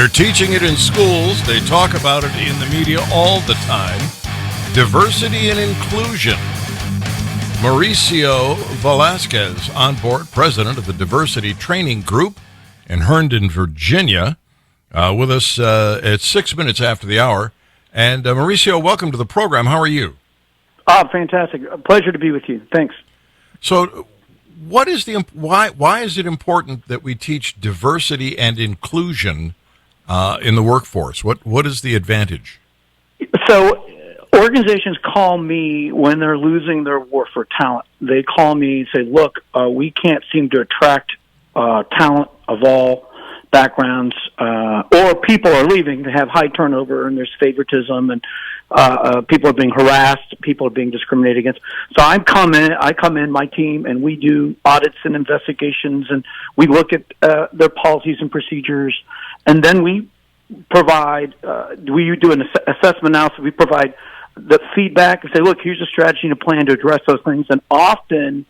They're teaching it in schools. They talk about it in the media all the time. Diversity and inclusion. Mauricio Velásquez on board, president of the Diversity Training Group in Herndon, Virginia, with us at 6 minutes after the hour. And Mauricio, welcome to the program. How are you? Oh, fantastic. A pleasure to be with you. Thanks. So what is why is it important that we teach diversity and inclusion in the workforce? What is the advantage? So organizations call me when they're losing their war for talent. They call me and say, look, we can't seem to attract talent of all backgrounds, or people are leaving. They have high turnover and there's favoritism, and people are being harassed, people are being discriminated against. So I come in, my team, and we do audits and investigations, and we look at their policies and procedures, and then we provide, we do an assessment analysis, we provide the feedback and say, look, here's a strategy and a plan to address those things, and often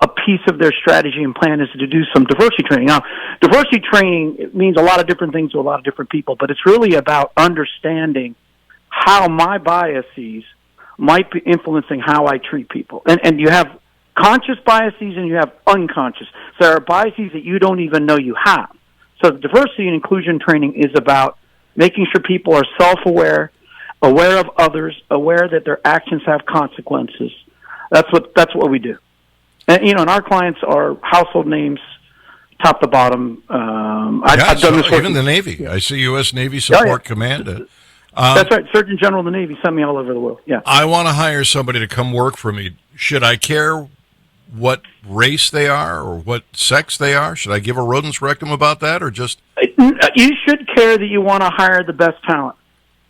a piece of their strategy and plan is to do some diversity training. Now, diversity training means a lot of different things to a lot of different people, but it's really about understanding how my biases might be influencing how I treat people. And you have conscious biases and you have unconscious. So there are biases that you don't even know you have. So the diversity and inclusion training is about making sure people are self-aware, aware of others, aware that their actions have consequences. That's what we do. And, and our clients are household names, top to bottom. I've done this work. Even the Navy. I see U.S. Navy Support Command. That's right. Surgeon General of the Navy sent me all over the world. Yeah. I want to hire somebody to come work for me. Should I care what race they are or what sex they are? Should I give a rodent's rectum about that, or just? You should care that you want to hire the best talent,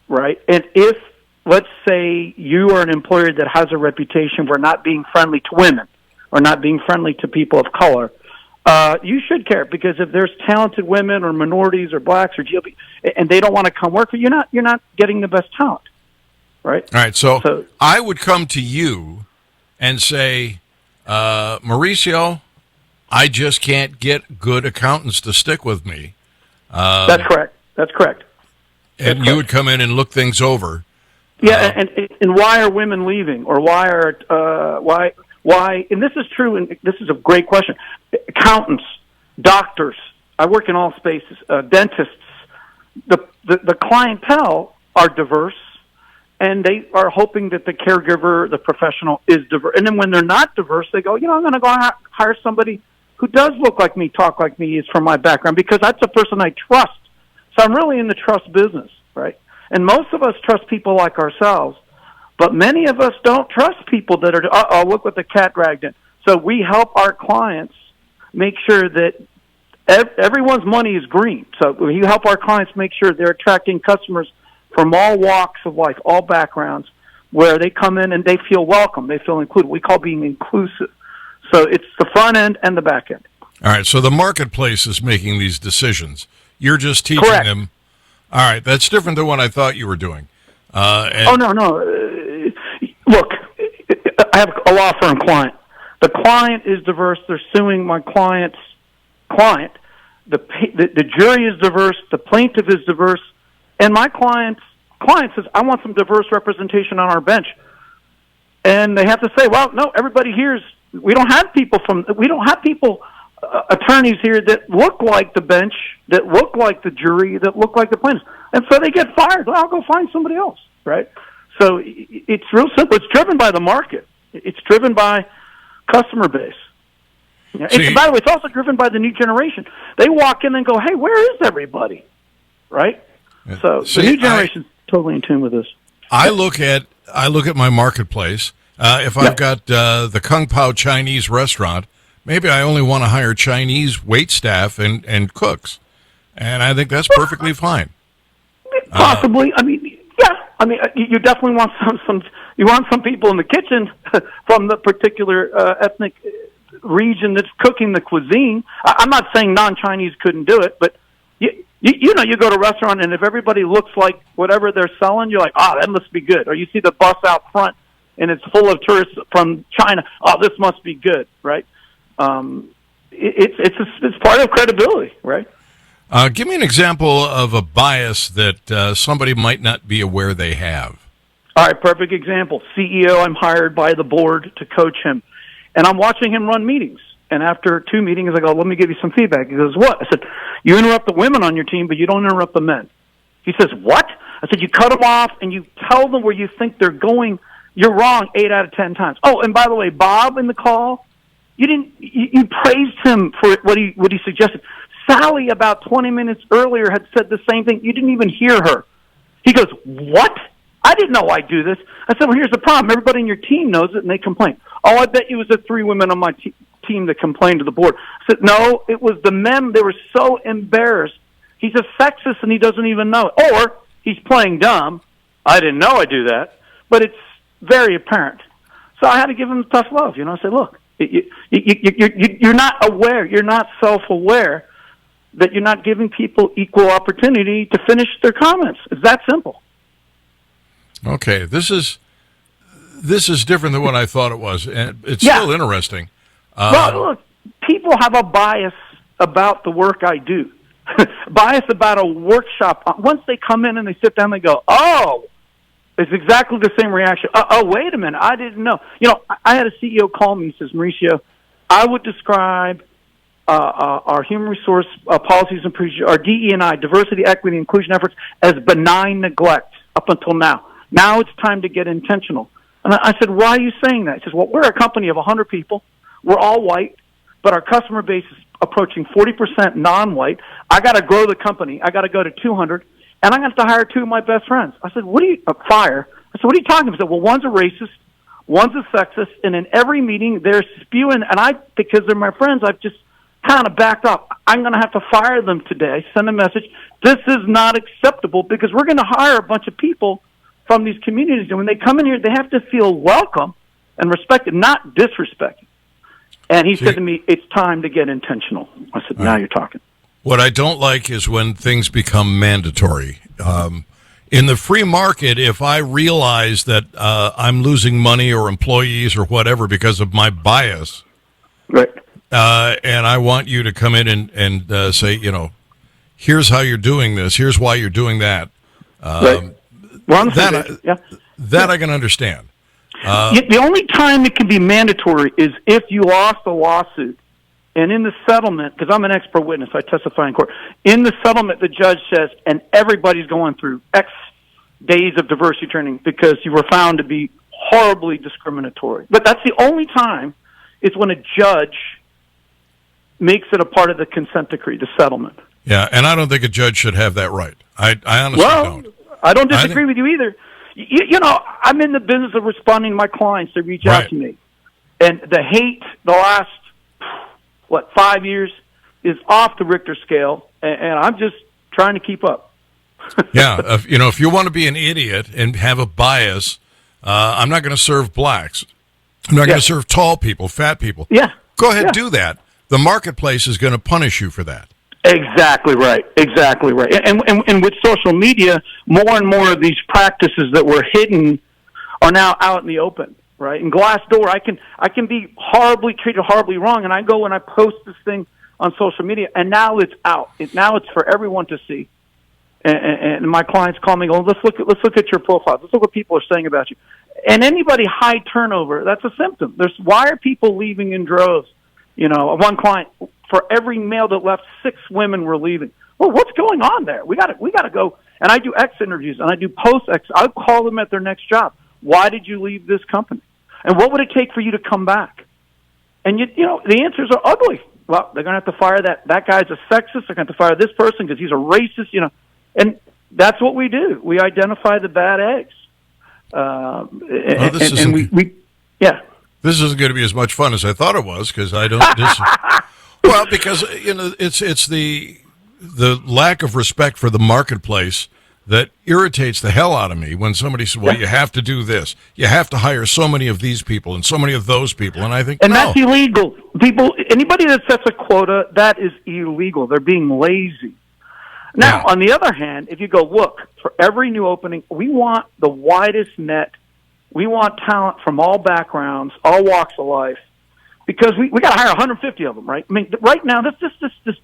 right? And if, let's say, you are an employer that has a reputation for not being friendly to women or not being friendly to people of color, you should care, because if there's talented women or minorities or blacks or GLP, and they don't want to come work for you, you're not getting the best talent, right? All right, so I would come to you and say, Mauricio, I just can't get good accountants to stick with me. That's correct. And you would come in and look things over. Yeah, and why are women leaving, or why, and this is true, and this is a great question. Accountants, doctors, I work in all spaces, dentists, the clientele are diverse, and they are hoping that the caregiver, the professional, is diverse. And then when they're not diverse, they go, I'm going to go hire somebody who does look like me, talk like me, is from my background, because that's a person I trust. So I'm really in the trust business, right? And most of us trust people like ourselves, but many of us don't trust people that are, look what the cat dragged in. So we help our clients make sure that everyone's money is green. So we help our clients make sure they're attracting customers from all walks of life, all backgrounds, where they come in and they feel welcome, they feel included. We call being inclusive. So it's the front end and the back end. All right, so the marketplace is making these decisions. You're just teaching Correct. them. All right, that's different than what I thought you were doing. No. Look, I have a law firm client. The client is diverse. They're suing my client's client. The jury is diverse. The plaintiff is diverse. And my client says, I want some diverse representation on our bench. And they have to say, well, no, everybody here is, we don't have people, attorneys here that look like the bench, that look like the jury, that look like the plaintiffs. And so they get fired. Well, I'll go find somebody else, right? So it's real simple. It's driven by the market. It's driven by customer base. By the way, it's also driven by the new generation. They walk in and go, hey, where is everybody? Right? So the new generation is totally in tune with this. I look at my marketplace. If I've got the Kung Pao Chinese restaurant, maybe I only want to hire Chinese wait staff and cooks. And I think that's perfectly fine. Possibly. You definitely want some people in the kitchen from the particular ethnic region that's cooking the cuisine. I'm not saying non-Chinese couldn't do it, but you go to a restaurant, and if everybody looks like whatever they're selling, you're like, that must be good. Or you see the bus out front, and it's full of tourists from China. This must be good, right? It's part of credibility, right? Give me an example of a bias that somebody might not be aware they have. All right, perfect example. CEO, I'm hired by the board to coach him, and I'm watching him run meetings. And after 2 meetings, I go, let me give you some feedback. He goes, what? I said, you interrupt the women on your team, but you don't interrupt the men. He says, what? I said, you cut them off and you tell them where you think they're going. You're wrong 8 out of 10 times. Oh, and by the way, Bob in the call, you praised him for what he suggested. Sally, about 20 minutes earlier, had said the same thing. You didn't even hear her. He goes, what? I didn't know I do this. I said, well, here's the problem. Everybody in your team knows it, and they complain. Oh, I bet you it was the 3 women on my team that complained to the board. I said, no, it was the men. They were so embarrassed. He's a sexist, and he doesn't even know it. Or he's playing dumb. I didn't know I do that, but it's very apparent. So I had to give him tough love. I said, look, you're not aware. You're not self-aware that you're not giving people equal opportunity to finish their comments. It's that simple. Okay, this is different than what I thought it was, and it's still interesting. Well, look, people have a bias about the work I do, bias about a workshop. Once they come in and they sit down, they go, "Oh, it's exactly the same reaction." Oh, wait a minute, I didn't know. I had a CEO call me. He says, "Mauricio, I would describe our human resource policies and procedures, our DE&I, diversity, equity, inclusion efforts, as benign neglect up until now. Now it's time to get intentional." And I said, why are you saying that? He says, well, we're a company of 100 people. We're all white, but our customer base is approaching 40% non-white. I got to grow the company. I got to go to 200, and I'm going to have to hire 2 of my best friends. I said, fire? I said, what are you talking about? He said, well, one's a racist, one's a sexist, and in every meeting they're spewing, and because they're my friends, I've just kind of backed up. I'm going to have to fire them today, send a message. This is not acceptable because we're going to hire a bunch of people from these communities, and when they come in here, they have to feel welcome and respected, not disrespected. And he said to me, it's time to get intentional. I said, now you're talking. What I don't like is when things become mandatory. In the free market, if I realize that I'm losing money or employees or whatever because of my bias, right, and I want you to come in and say, here's how you're doing this, here's why you're doing that. Right. That I can understand. The only time it can be mandatory is if you lost a lawsuit. And in the settlement, because I'm an expert witness, I testify in court. In the settlement, the judge says, and everybody's going through X days of diversity training because you were found to be horribly discriminatory. But that's the only time is when a judge makes it a part of the consent decree, the settlement. Yeah, and I don't think a judge should have that right. I honestly don't. I don't disagree with you either. I'm in the business of responding to my clients that reach out to me. And the hate the last, 5 years is off the Richter scale, and I'm just trying to keep up. Yeah, if you want to be an idiot and have a bias, I'm not going to serve blacks. I'm not going to serve tall people, fat people. Yeah. Go ahead, do that. The marketplace is going to punish you for that. Exactly right. Exactly right. And with social media, more and more of these practices that were hidden are now out in the open, right? In Glassdoor, I can be horribly treated horribly wrong, and I go and I post this thing on social media, and now it's out. Now it's for everyone to see. And my clients call me and go, let's look at your profile. Let's look what people are saying about you. And anybody high turnover, that's a symptom. Why are people leaving in droves? One client, for every male that left, 6 women were leaving. Well, what's going on there? We got to go. And I do X interviews and I do post X. I'll call them at their next job. Why did you leave this company? And what would it take for you to come back? And the answers are ugly. Well, they're going to have to fire that guy's a sexist. They're going to have to fire this person because he's a racist. And that's what we do. We identify the bad eggs. This isn't going to be as much fun as I thought it was because I don't. Well, because it's the lack of respect for the marketplace that irritates the hell out of me when somebody says, "Well, you have to do this. You have to hire so many of these people and so many of those people," and I think, that's illegal. Anybody that sets a quota, that is illegal. They're being lazy. Now, on the other hand, if you go, look, for every new opening, we want the widest net. We want talent from all backgrounds, all walks of life. because we got to hire 150 of them, right? I mean, right now, this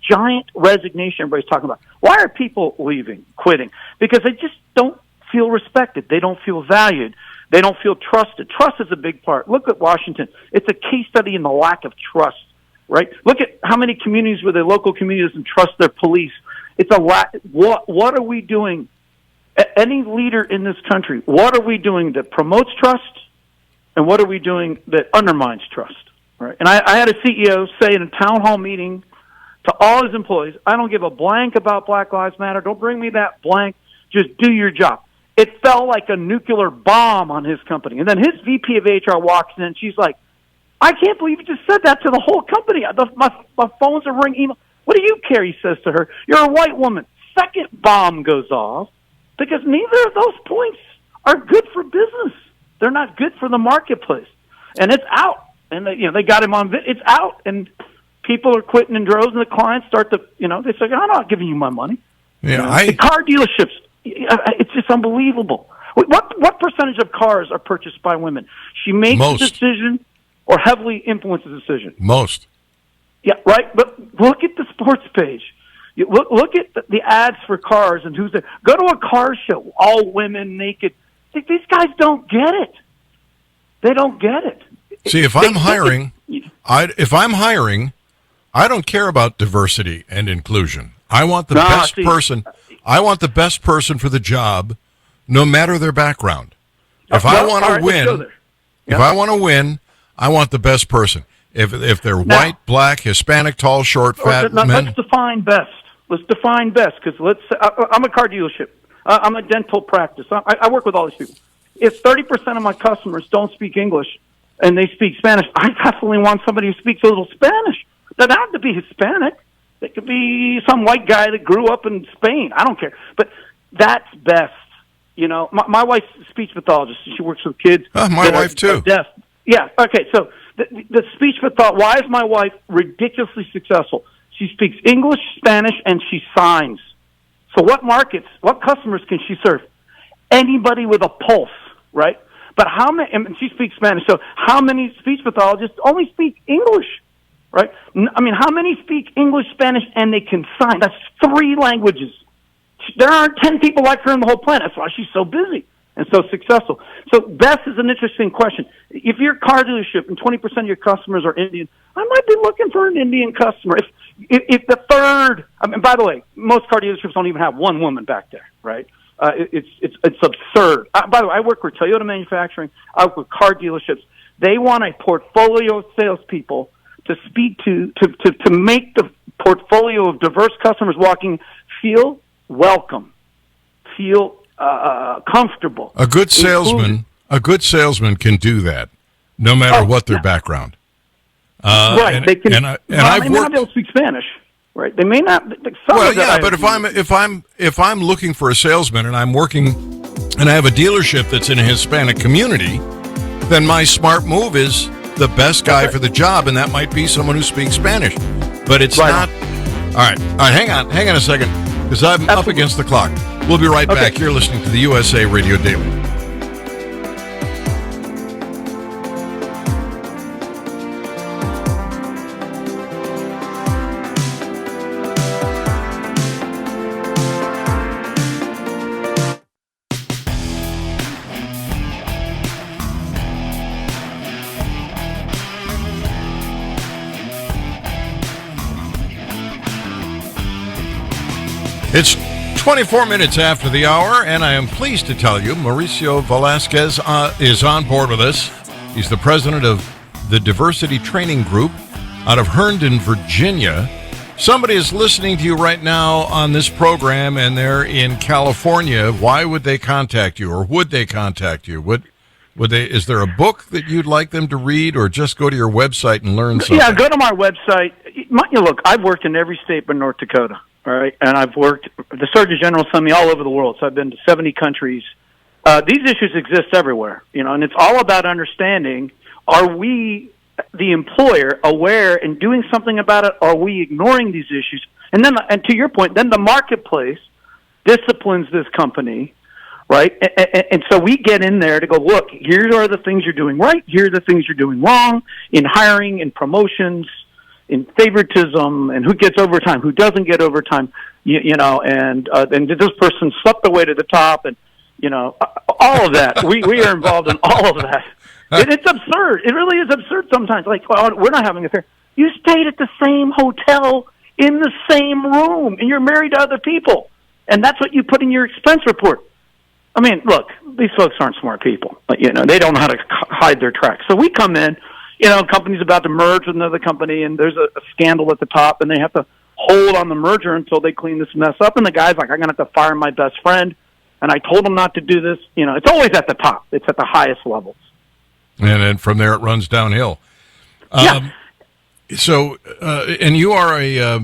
giant resignation everybody's talking about. Why are people leaving, quitting? Because they just don't feel respected. They don't feel valued. They don't feel trusted. Trust is a big part. Look at Washington. It's a case study in the lack of trust, right? Look at how many communities where the local community doesn't trust their police. It's a lot. What are we doing? Any leader in this country, what are we doing that promotes trust, and what are we doing that undermines trust? Right? And I had a CEO say in a town hall meeting to all his employees, I don't give a blank about Black Lives Matter. Don't bring me that blank. Just do your job. It fell like a nuclear bomb on his company. And then his VP of HR walks in, and she's like, I can't believe you just said that to the whole company. My phones are ringing. Email. What do you care, he says to her. You're a white woman. Second bomb goes off because neither of those points are good for business. They're not good for the marketplace. And it's out. And they got him on. It's out, and people are quitting in droves. And the clients start to, they say, "I'm not giving you my money." Yeah, the car dealerships. It's just unbelievable. What percentage of cars are purchased by women? She makes the decision, or heavily influences the decision. Most. Yeah, right. But look at the sports page. Look at the ads for cars and who's there. Go to a car show, all women naked. These guys don't get it. They don't get it. See, if I'm hiring, I don't care about diversity and inclusion. I want the best person. I want the best person for the job, no matter their background. If I want to win, I want the best person. If they're white, black, Hispanic, tall, short, fat men. Let's define best. Because I'm a car dealership. I'm a dental practice. I work with all these people. If 30% of my customers don't speak English and they speak Spanish, I definitely want somebody who speaks a little Spanish. They don't have to be Hispanic. They could be some white guy that grew up in Spain. I don't care. But that's best. My wife's a speech pathologist. She works with kids. My wife, too. Deaf. Yeah, okay. So the speech pathologist, why is my wife ridiculously successful? She speaks English, Spanish, and she signs. So what customers can she serve? Anybody with a pulse, right? But and she speaks Spanish, so how many speech pathologists only speak English, right? I mean, how many speak English, Spanish, and they can sign? That's 3 languages. There aren't 10 people like her on the whole planet. That's why she's so busy and so successful. So best is an interesting question. If you're a car dealership and 20% of your customers are Indian, I might be looking for an Indian customer. If the third, by the way, most car dealerships don't even have one woman back there, right? It's absurd. By the way, I work with Toyota Manufacturing. I work with car dealerships. They want a portfolio of salespeople to speak to make the portfolio of diverse customers walking feel welcome, feel comfortable. A good salesman can do that, no matter what their background. Right, they can. And I've worked. They may not be able to speak Spanish. Right, they may not. But if I'm looking for a salesman and I'm working, and I have a dealership that's in a Hispanic community, then my smart move is the best guy for the job, and that might be someone who speaks Spanish. But it's not. All right. Hang on a second, because I'm up against the clock. We'll be right back. You're listening to the USA Radio Daily. It's 24 minutes after the hour, and I am pleased to tell you Mauricio Velásquez is on board with us. He's the president of the Diversity Training Group out of Herndon, Virginia. Somebody is listening to you right now on this program, and they're in California. Why would they contact you, or would they contact you? Would they? Is there a book that you'd like them to read, or just go to your website and learn something? Yeah, go to my website. Look, I've worked in every state but North Dakota. All right, and the Surgeon General sent me all over the world, so I've been to 70 countries. These issues exist everywhere, and it's all about understanding, are we, the employer, aware and doing something about it? Are we ignoring these issues? And to your point, then the marketplace disciplines this company, right? And so we get in there to go, look, here are the things you're doing right. Here are the things you're doing wrong in hiring, in promotions, in favoritism, and who gets overtime, who doesn't get overtime, and did this person slept their way to the top, and, all of that. We are involved in all of that. It's absurd. It really is absurd sometimes. Like, well, we're not having an affair. You stayed at the same hotel in the same room, and you're married to other people. And that's what you put in your expense report. I mean, look, these folks aren't smart people. They don't know how to hide their tracks. So we come in, company's about to merge with another company, and there's a scandal at the top, and they have to hold on the merger until they clean this mess up. And the guy's like, I'm going to have to fire my best friend, and I told him not to do this. It's always at the top. It's at the highest levels. And then from there it runs downhill. Yeah. So, and you are a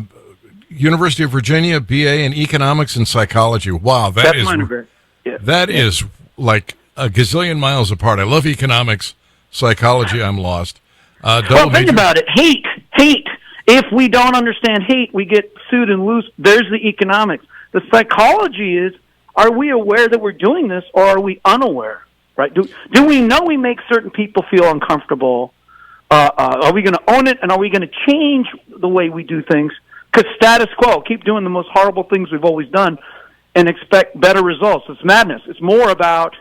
University of Virginia BA in economics and psychology. Wow, That's my undergrad. Yeah. That is like a gazillion miles apart. I love economics, psychology. I'm lost. Think about it. Hate. If we don't understand hate, we get sued and lose. There's the economics. The psychology is: are we aware that we're doing this, or are we unaware? Right? Do we know we make certain people feel uncomfortable? Are we going to own it, and are we going to change the way we do things? Because status quo, keep doing the most horrible things we've always done and expect better results. It's madness. It's more about,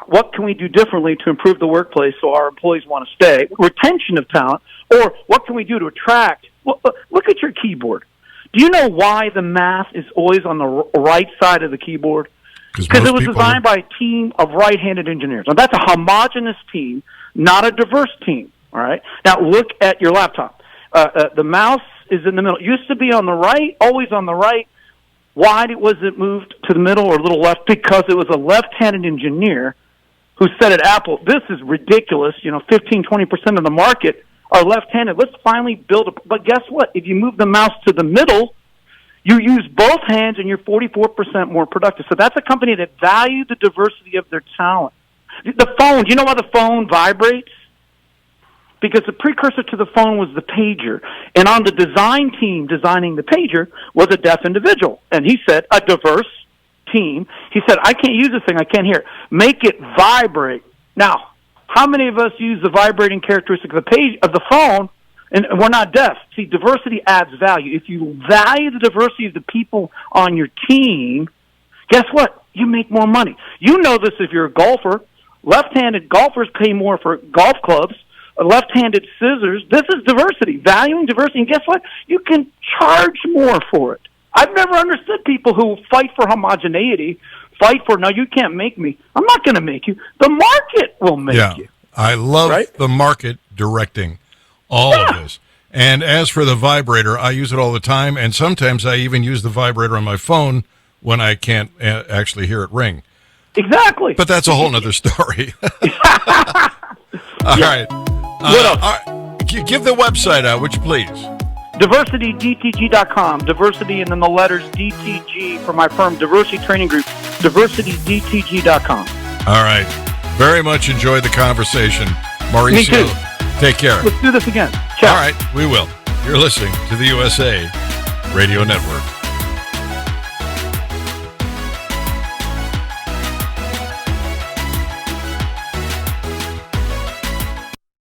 what can we do differently to improve the workplace so our employees want to stay? Retention of talent, or what can we do to attract? Well, look at your keyboard. Do you know why the math is always on the right side of the keyboard? Because it was designed by a team of right-handed engineers. Now, that's a homogeneous team, not a diverse team. All right. Now look at your laptop. The mouse is in the middle. It used to be on the right, always on the right. Why was it moved to the middle or a little left? Because it was a left-handed engineer who said at Apple, this is ridiculous. 15-20% of the market are left-handed. Let's finally build a. But guess what? If you move the mouse to the middle, you use both hands and you're 44% more productive. So that's a company that valued the diversity of their talent. The phone. Do you know why the phone vibrates? Because the precursor to the phone was the pager. And on the design team designing the pager was a deaf individual. And he said, a diverse team. He said, I can't use this thing. I can't hear it. Make it vibrate. Now, how many of us use the vibrating characteristic of the page of the phone, and we're not deaf? See, diversity adds value. If you value the diversity of the people on your team, guess what? You make more money. You know this if you're a golfer. Left-handed golfers pay more for golf clubs. Left-handed scissors. This is diversity, valuing diversity. And guess what? You can charge more for it. I've never understood people who fight for homogeneity, no, you can't make me. I'm not going to make you. The market will make you. I love the market directing all of this. And as for the vibrator, I use it all the time, and sometimes I even use the vibrator on my phone when I can't actually hear it ring. Exactly. But that's a whole other story. All right. What else? Give the website out, would you please? DiversityDTG.com. Diversity and then the letters DTG for my firm, Diversity Training Group. DiversityDTG.com. All right. Very much enjoyed the conversation. Mauricio, me too. Take care. Let's do this again. Ciao. All right, we will. You're listening to the USA Radio Network.